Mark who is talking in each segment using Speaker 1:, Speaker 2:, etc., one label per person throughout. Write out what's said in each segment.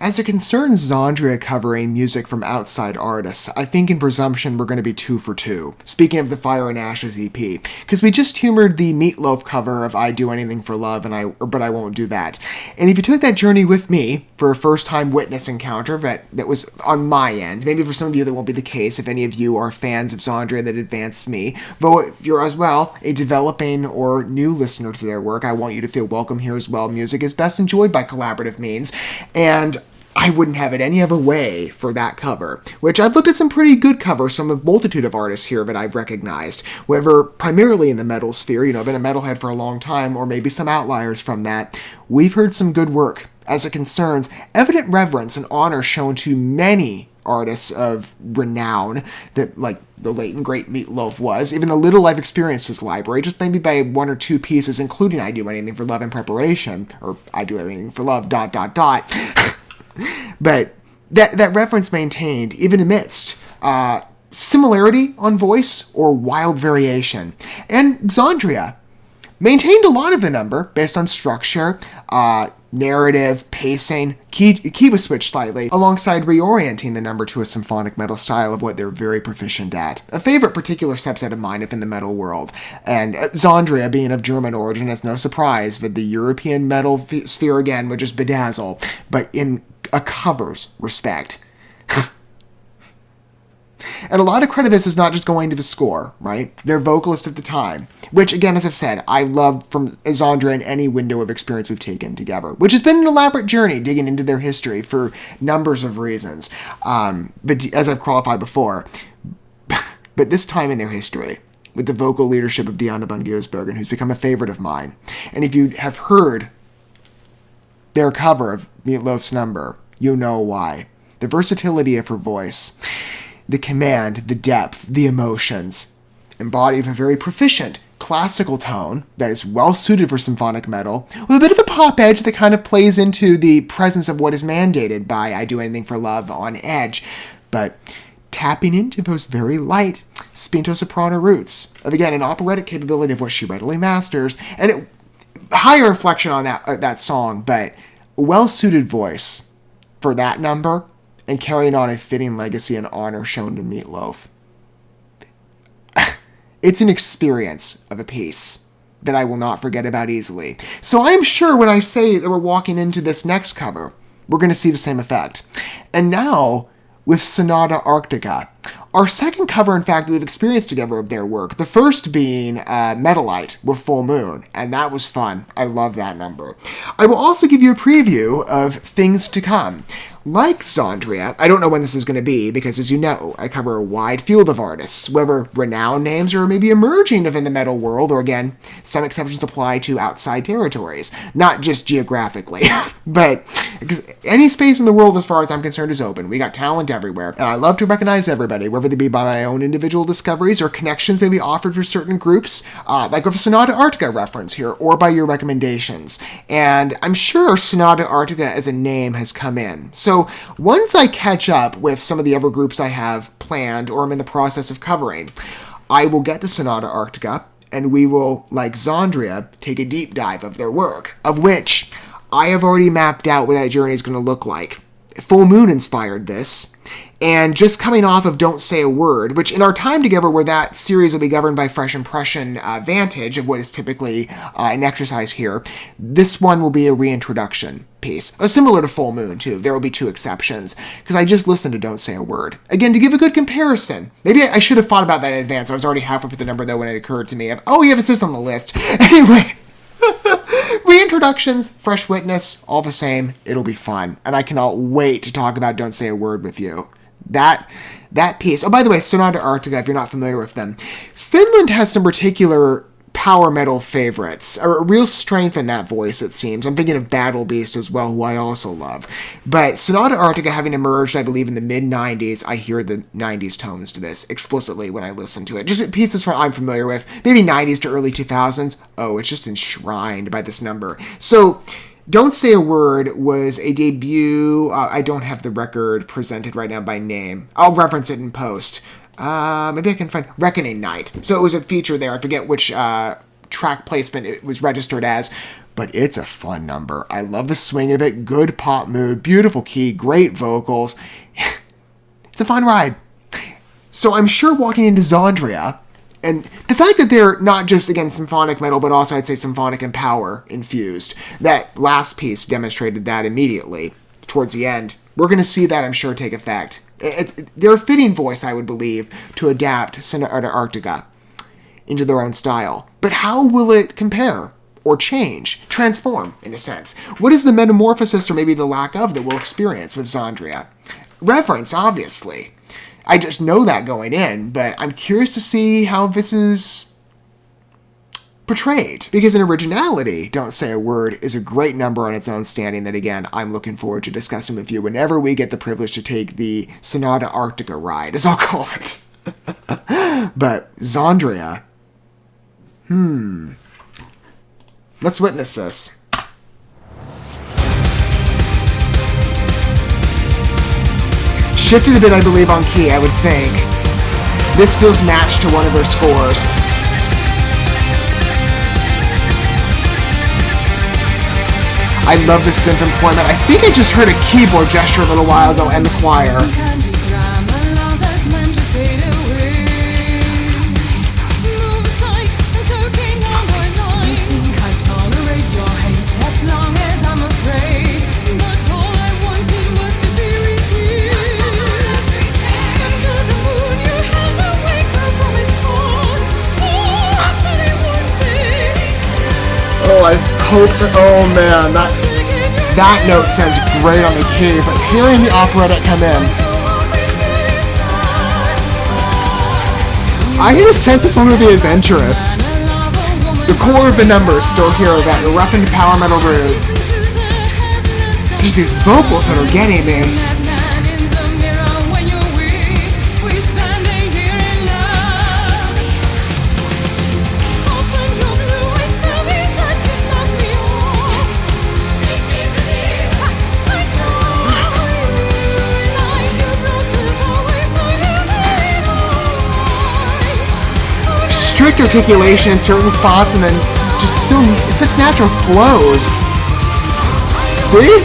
Speaker 1: As it concerns Xandria covering music from outside artists, I think in presumption we're going to be 2 for 2. Speaking of the Fire and Ashes EP, because we just humored the Meatloaf cover of I Do Anything for Love, but I won't do that. And if you took that journey with me for a first-time witness encounter that was on my end, maybe for some of you that won't be the case if any of you are fans of Xandria that advanced me, but if you're as well a developing or new listener to their work, I want you to feel welcome here as well. Music is best enjoyed by collaborative means, and I wouldn't have it any other way for that cover, which I've looked at some pretty good covers from a multitude of artists here that I've recognized, whether primarily in the metal sphere, I've been a metalhead for a long time, or maybe some outliers from that. We've heard some good work as it concerns evident reverence and honor shown to many artists of renown that, like the late and great Meatloaf was, even the little I've experienced his library, just maybe by 1 or 2 pieces, including I Do Anything for Love in preparation, or I Do Anything for Love, ... But that reference maintained even amidst similarity on voice or wild variation. And Xandria maintained a lot of the number based on structure, narrative, pacing, key was switched slightly, alongside reorienting the number to a symphonic metal style of what they're very proficient at. A favorite particular subset of mine within the metal world. And Xandria, being of German origin, it's no surprise that the European metal sphere again would just bedazzle, but in a covers respect. And a lot of credit of this is not just going to the score, right? Their vocalist at the time, which, again, as I've said, I love from Xandria in any window of experience we've taken together, which has been an elaborate journey digging into their history for numbers of reasons, but as I've qualified before. But this time in their history, with the vocal leadership of Diana von Giersbergen, who's become a favorite of mine, and if you have heard their cover of Meatloaf's number, you know why. The versatility of her voice, the command, the depth, the emotions, embody a very proficient classical tone that is well suited for symphonic metal, with a bit of a pop edge that kind of plays into the presence of what is mandated by I Do Anything for Love on Edge, but tapping into those very light spinto soprano roots of, again, an operatic capability of what she readily masters, and higher inflection on that song, but well-suited voice for that number, and carrying on a fitting legacy and honor shown to Meatloaf. It's an experience of a piece that I will not forget about easily. So I am sure when I say that we're walking into this next cover, we're going to see the same effect. And now, with Sonata Arctica, our second cover, in fact, that we've experienced together of their work, the first being Metalite with Full Moon, and that was fun. I love that number. I will also give you a preview of things to come. Like Xandria, I don't know when this is going to be, because as you know, I cover a wide field of artists, whether renowned names or maybe emerging within the metal world, or again, some exceptions apply to outside territories, not just geographically, but because any space in the world, as far as I'm concerned, is open. We got talent everywhere, and I love to recognize everybody, whether they be by my own individual discoveries or connections maybe offered for certain groups, like with a Sonata Arctica reference here, or by your recommendations. And I'm sure Sonata Arctica as a name has come in. So once I catch up with some of the other groups I have planned or I'm in the process of covering, I will get to Sonata Arctica, and we will, like Xandria, take a deep dive of their work, of which I have already mapped out what that journey is going to look like. Full Moon inspired this, and just coming off of Don't Say a Word, which in our time together where that series will be governed by Fresh Impression Vantage of what is typically an exercise here, this one will be a reintroduction piece. Similar to Full Moon, too. There will be 2 exceptions, because I just listened to Don't Say a Word. Again, to give a good comparison. Maybe I should have thought about that in advance. I was already halfway through the number, though, when it occurred to me. Oh, you have this on the list. Anyway. Reintroductions, fresh witness, all the same, it'll be fun. And I cannot wait to talk about Don't Say a Word with you. That piece. Oh, by the way, Sonata Arctica, if you're not familiar with them. Finland has some particular power metal favorites. A real strength in that voice, it seems. I'm thinking of Battle Beast as well, who I also love. But Sonata Arctica having emerged, I believe, in the mid-90s, I hear the 90s tones to this explicitly when I listen to it. Just pieces I'm familiar with, maybe 90s to early 2000s. Oh, it's just enshrined by this number. So, Don't Say a Word was a debut. I don't have the record presented right now by name. I'll reference it in post. Maybe I can find Reckoning Night. So it was a feature there. I forget which track placement it was registered as. but it's a fun number. I love the swing of it, good pop mood, beautiful key, great vocals. It's a fun ride. So I'm sure walking into XANDRIA, and the fact that they're not just, again, symphonic metal, but also I'd say symphonic and power infused, that last piece demonstrated that immediately towards the end. We're going to see that, I'm sure, take effect. They're a fitting voice, I would believe, to adapt Sonata Arctica into their own style. But how will it compare? Or change, transform, in a sense? What is the metamorphosis, or maybe the lack of, that we'll experience with XANDRIA? Reverence, obviously. I just know that going in, but I'm curious to see how this is portrayed. Because in originality, Don't Say a Word is a great number on its own standing that, again, I'm looking forward to discussing with you whenever we get the privilege to take the Sonata Arctica ride, as I'll call it. But XANDRIA, let's witness this. Shifted a bit, I believe, on key, I would think. This feels matched to one of their scores. I love the synth employment. I think I just heard a keyboard gesture a little while ago and the choir. Oh, I hope that, oh man, that note sounds great on the key, but hearing the operatic come in, I get a sense this one would be adventurous. The core of the number is still here, that roughened power metal groove. Just these vocals that are getting me. Strict articulation in certain spots, and then just such natural flows. See?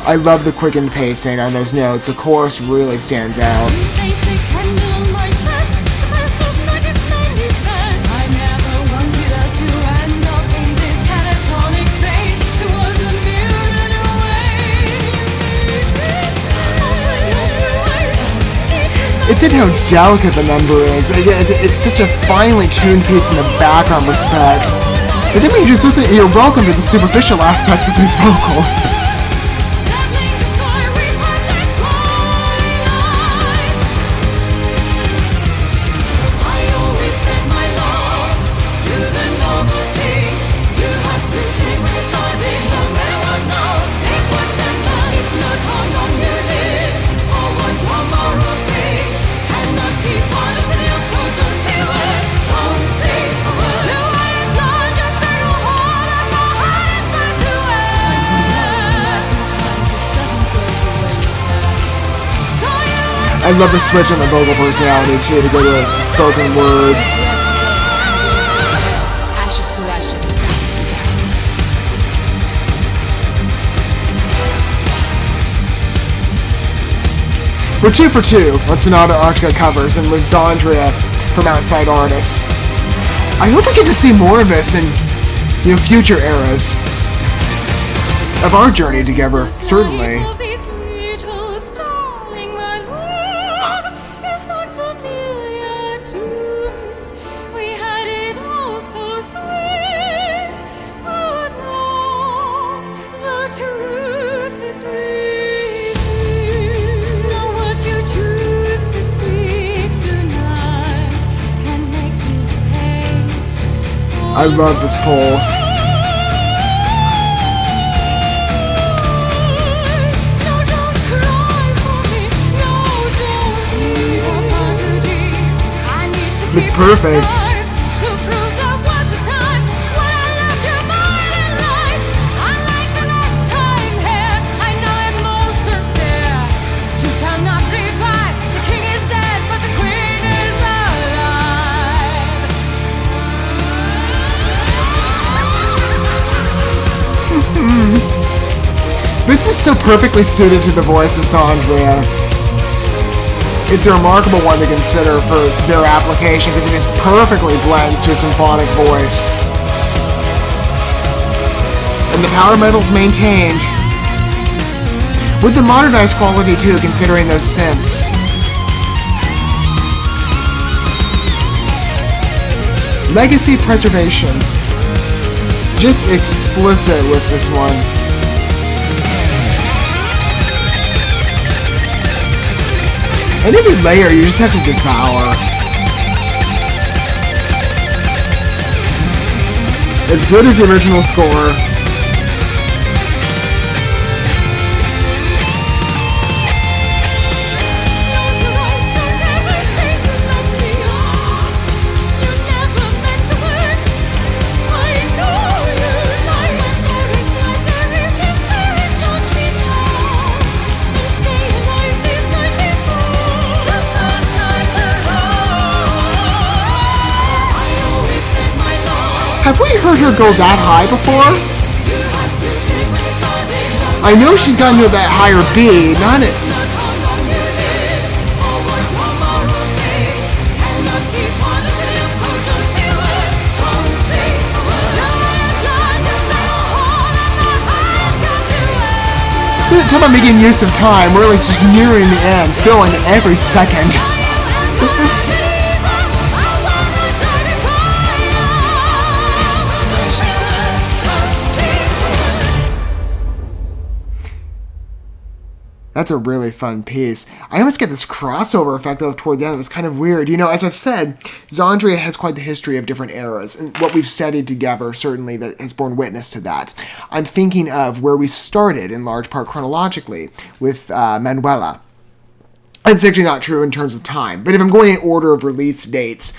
Speaker 1: I love the quickened pacing on those notes. The chorus really stands out. It's in how delicate the number is. Again, it's such a finely tuned piece in the background respects. But then when you just listen, you're welcome to the superficial aspects of these vocals. I love the switch on the vocal personality too, to go to a spoken word.
Speaker 2: Ashes to ashes, dust to dust.
Speaker 1: We're 2 for 2 on Sonata Arctica covers, and with XANDRIA from outside artists. I hope we get to see more of this in future eras of our journey together, certainly. I love this pulse. It's perfect. This is so perfectly suited to the voice of Xandria. It's a remarkable one to consider for their application because it just perfectly blends to a symphonic voice. And the power metal's maintained. With the modernized quality too, considering those synths. Legacy preservation. Just explicit with this one. And every layer you just have to devour. As good as the original score. Have we heard her go that high before? I know she's gotten to that higher B, not it. Talk about making use of time. We're like just nearing the end, filling every second. That's a really fun piece. I almost get this crossover effect though toward the end. It was kind of weird. You know, as I've said, Xandria has quite the history of different eras, and what we've studied together certainly that has borne witness to that. I'm thinking of where we started in large part chronologically with Manuela. It's actually not true in terms of time, but if I'm going in order of release dates,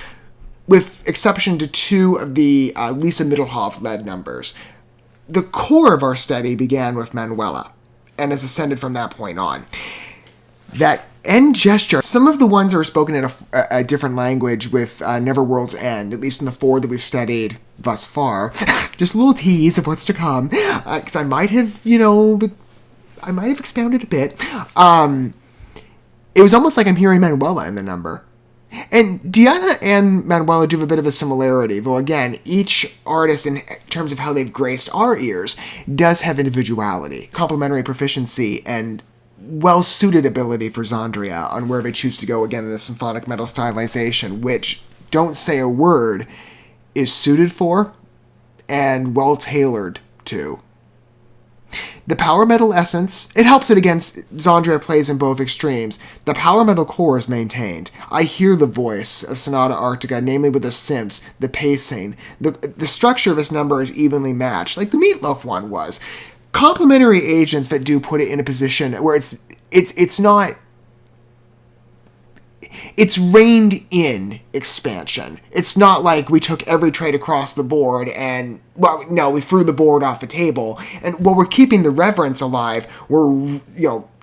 Speaker 1: with exception to two of the Lisa Middelhoff-led numbers, the core of our study began with Manuela and has ascended from that point on. That end gesture, some of the ones that are spoken in a different language with Neverworld's End, at least in the four that we've studied thus far, just a little tease of what's to come, because I might have, expounded a bit. It was almost like I'm hearing Manuela in the number. And Diana and Manuela do have a bit of a similarity, though again, each artist in terms of how they've graced our ears does have individuality, complementary proficiency, and well-suited ability for Xandria on where they choose to go again in the symphonic metal stylization, which, don't say a word, is suited for and well-tailored to. The power metal essence, it helps it against Xandria plays in both extremes. The power metal core is maintained. I hear the voice of Sonata Arctica, namely with the synths, the pacing. The structure of this number is evenly matched, like the Meatloaf one was. Complementary agents that do put it in a position where it's not... It's reined in expansion. It's not like we took every trait across the board and, well, no, we threw the board off the table. And while we're keeping the reverence alive, we're,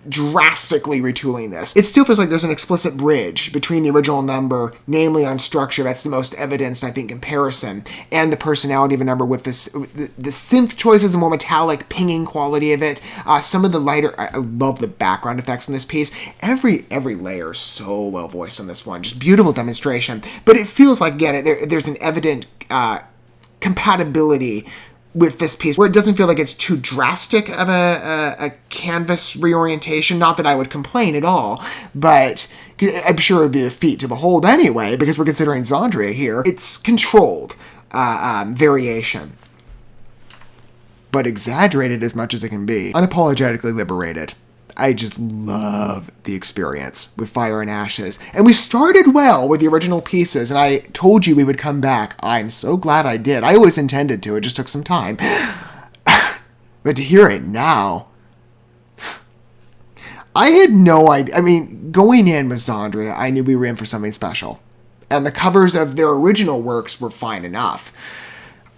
Speaker 1: drastically retooling this. It still feels like there's an explicit bridge between the original number, namely on structure, that's the most evidenced, I think, comparison, and the personality of a number with this, the synth choices, the more metallic pinging quality of it. Some of the lighter, I love the background effects in this piece. Every layer is so well voiced on this one. Just beautiful demonstration. But it feels like, again, there's an evident compatibility with this piece, where it doesn't feel like it's too drastic of a canvas reorientation. Not that I would complain at all, but I'm sure it would be a feat to behold anyway, because we're considering Xandria here. It's controlled variation, but exaggerated as much as it can be. Unapologetically liberated. I just love the experience with Fire and Ashes. And we started well with the original pieces, and I told you we would come back. I'm so glad I did. I always intended to. It just took some time. But to hear it now, I had no idea. I mean, going in with Xandria, I knew we were in for something special. And the covers of their original works were fine enough.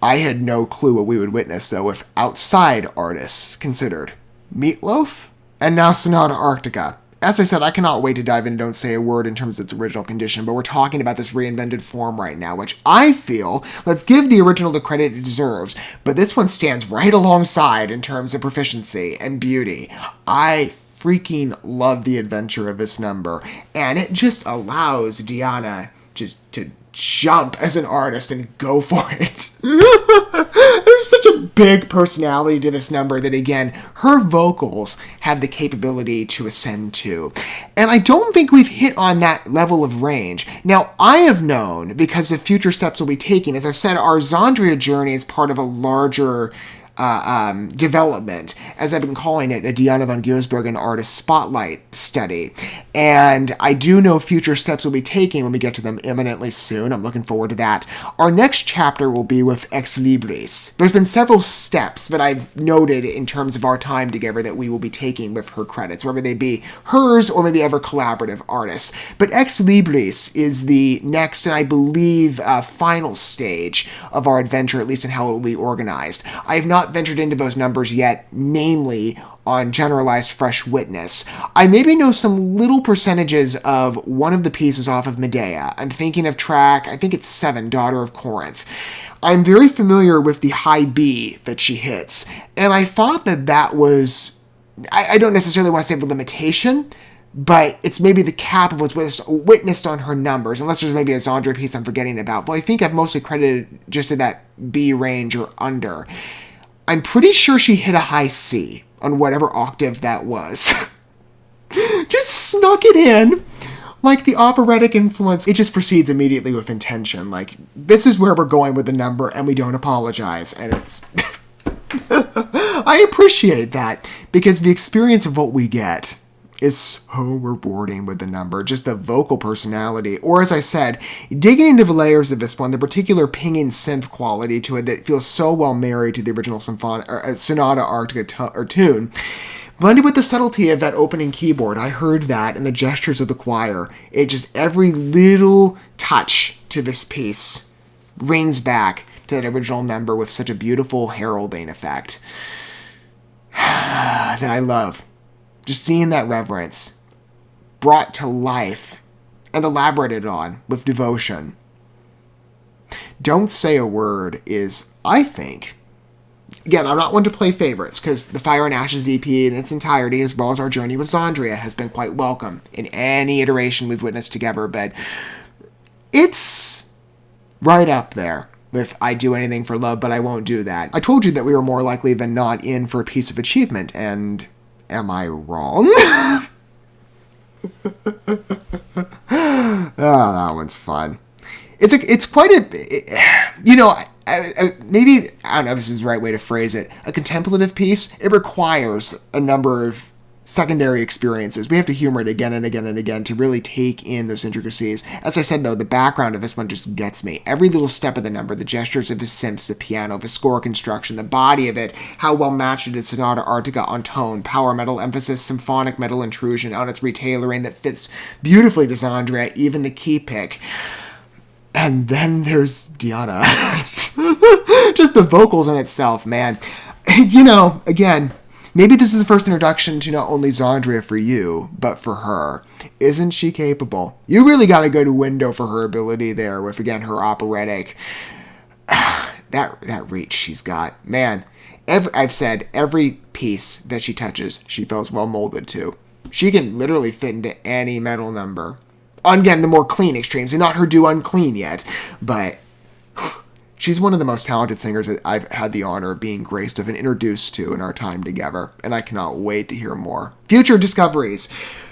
Speaker 1: I had no clue what we would witness, though, if outside artists considered. Meatloaf? And now Sonata Arctica. as I said, I cannot wait to dive in Don't Say a Word in terms of its original condition, but we're talking about this reinvented form right now, which I feel, let's give the original the credit it deserves, but this one stands right alongside in terms of proficiency and beauty. I freaking love the adventure of this number, and it just allows Diana just to jump as an artist and go for it. There's such a big personality to this number that, again, her vocals have the capability to ascend to. And I don't think we've hit on that level of range. Now, I have known, because of future steps we'll be taking, as I've said, our XANDRIA journey is part of a larger development, as I've been calling it, a Diana von Giersbergen artist spotlight study. And I do know future steps we'll be taking when we get to them imminently soon. I'm looking forward to that. Our next chapter will be with Ex Libris. There's been several steps that I've noted in terms of our time together that we will be taking with her credits, whether they be hers or maybe other collaborative artists. But Ex Libris is the next, and I believe, final stage of our adventure, at least in how it will be organized. I have not ventured into those numbers yet, namely on Generalized Fresh Witness. I maybe know some little percentages of one of the pieces off of Medea. I'm thinking of track, I think it's 7, Daughter of Corinth. I'm very familiar with the high B that she hits, and I thought that was, I don't necessarily want to say the limitation, but it's maybe the cap of what's witnessed on her numbers, unless there's maybe a XANDRIA piece I'm forgetting about. Well, I think I've mostly credited just to that B range or under. I'm pretty sure she hit a high C on whatever octave that was. Just snuck it in. Like the operatic influence, it just proceeds immediately with intention. Like, this is where we're going with the number, and we don't apologize. And it's... I appreciate that, because the experience of what we get is so rewarding with the number, just the vocal personality, or as I said, digging into the layers of this one, the particular pinging synth quality to it that feels so well married to the original Sonata Arctica tune, blended with the subtlety of that opening keyboard. I heard that in the gestures of the choir. It just, every little touch to this piece rings back to that original number with such a beautiful heralding effect that I love. Just seeing that reverence brought to life and elaborated on with devotion. Don't Say a Word is, I think, again, I'm not one to play favorites, because the Fire and Ashes EP in its entirety, as well as our journey with XANDRIA, has been quite welcome in any iteration we've witnessed together, but it's right up there with I Do Anything for Love, but I Won't Do That. I told you that we were more likely than not in for a piece of achievement, and am I wrong? Oh, that one's fun. It's quite a, maybe, I don't know if this is the right way to phrase it, a contemplative piece. It requires a number of secondary experiences. We have to humor it again and again and again to really take in those intricacies. As I said, though, the background of this one just gets me. Every little step of the number, the gestures of the synths, the piano, the score construction, the body of it, how well matched it is Sonata Arctica on tone, power metal emphasis, symphonic metal intrusion on its retailoring that fits beautifully to XANDRIA, even the key pick. And then there's Diana. Just the vocals in itself, man. Again, maybe this is the first introduction to not only XANDRIA for you, but for her. Isn't she capable? You really got a good window for her ability there with, again, her operatic. That reach she's got. Man, I've said every piece that she touches, she feels well molded to. She can literally fit into any metal number. Again, the more clean extremes. They're not her do unclean yet, but she's one of the most talented singers that I've had the honor of being graced of and introduced to in our time together, and I cannot wait to hear more. Future discoveries,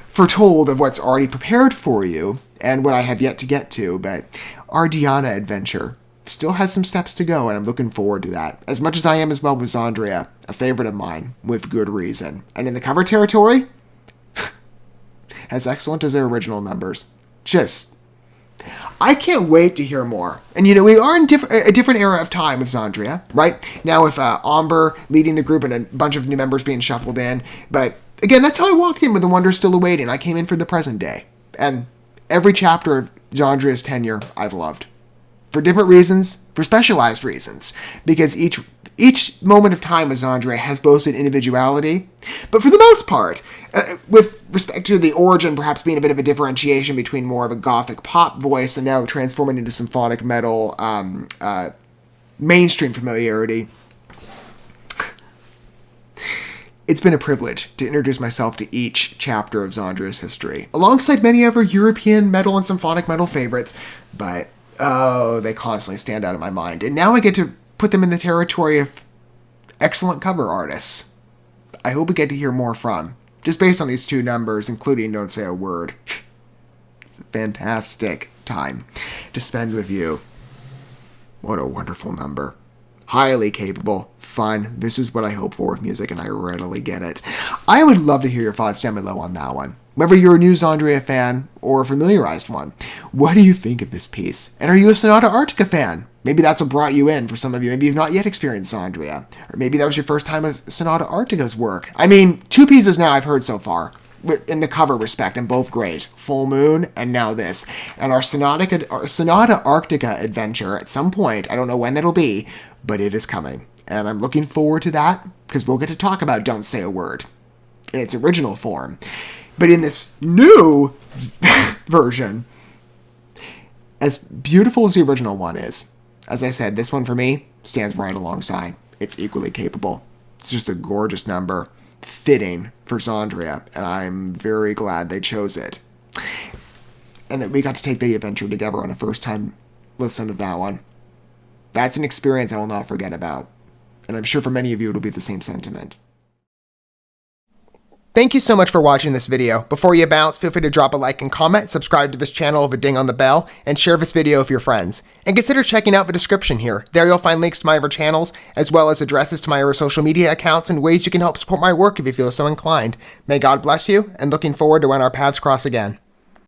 Speaker 1: foretold of what's already prepared for you, and what I have yet to get to, but our Diana adventure still has some steps to go, and I'm looking forward to that. As much as I am as well with XANDRIA, a favorite of mine, with good reason. And in the cover territory, as excellent as their original numbers. I can't wait to hear more. And we are in a different era of time with XANDRIA, right? Now with Amber leading the group and a bunch of new members being shuffled in. But again, that's how I walked in with The Wonder Still Awaiting. I came in for the present day. And every chapter of XANDRIA's tenure, I've loved. For different reasons, for specialized reasons, because each moment of time with XANDRIA has boasted individuality, but for the most part, with respect to the origin perhaps being a bit of a differentiation between more of a gothic pop voice and now transforming into symphonic metal mainstream familiarity, it's been a privilege to introduce myself to each chapter of XANDRIA's history, alongside many other European metal and symphonic metal favorites, but they constantly stand out in my mind. And now I get to put them in the territory of excellent cover artists. I hope we get to hear more from, just based on these two numbers, including Don't Say a Word. It's a fantastic time to spend with you. What a wonderful number. Highly capable, fun. This is what I hope for with music, and I readily get it. I would love to hear your thoughts down below on that one. Whether you're a new XANDRIA fan or a familiarized one, what do you think of this piece? And are you a Sonata Arctica fan? Maybe that's what brought you in for some of you. Maybe you've not yet experienced XANDRIA. Or maybe that was your first time with Sonata Arctica's work. I mean, 2 pieces now I've heard so far, in the cover respect, and both great. Full Moon, and now this. And our Sonata Arctica adventure, at some point, I don't know when that'll be, but it is coming. And I'm looking forward to that, because we'll get to talk about Don't Say a Word in its original form. But in this new version, as beautiful as the original one is, as I said, this one for me stands right alongside. It's equally capable. It's just a gorgeous number, fitting for XANDRIA, and I'm very glad they chose it. And that we got to take the adventure together on a first-time listen of that one. That's an experience I will not forget about. And I'm sure for many of you it'll be the same sentiment. Thank you so much for watching this video. Before you bounce, feel free to drop a like and comment, subscribe to this channel with a ding on the bell, and share this video with your friends. And consider checking out the description here. There you'll find links to my other channels, as well as addresses to my other social media accounts and ways you can help support my work if you feel so inclined. May God bless you, and looking forward to when our paths cross again.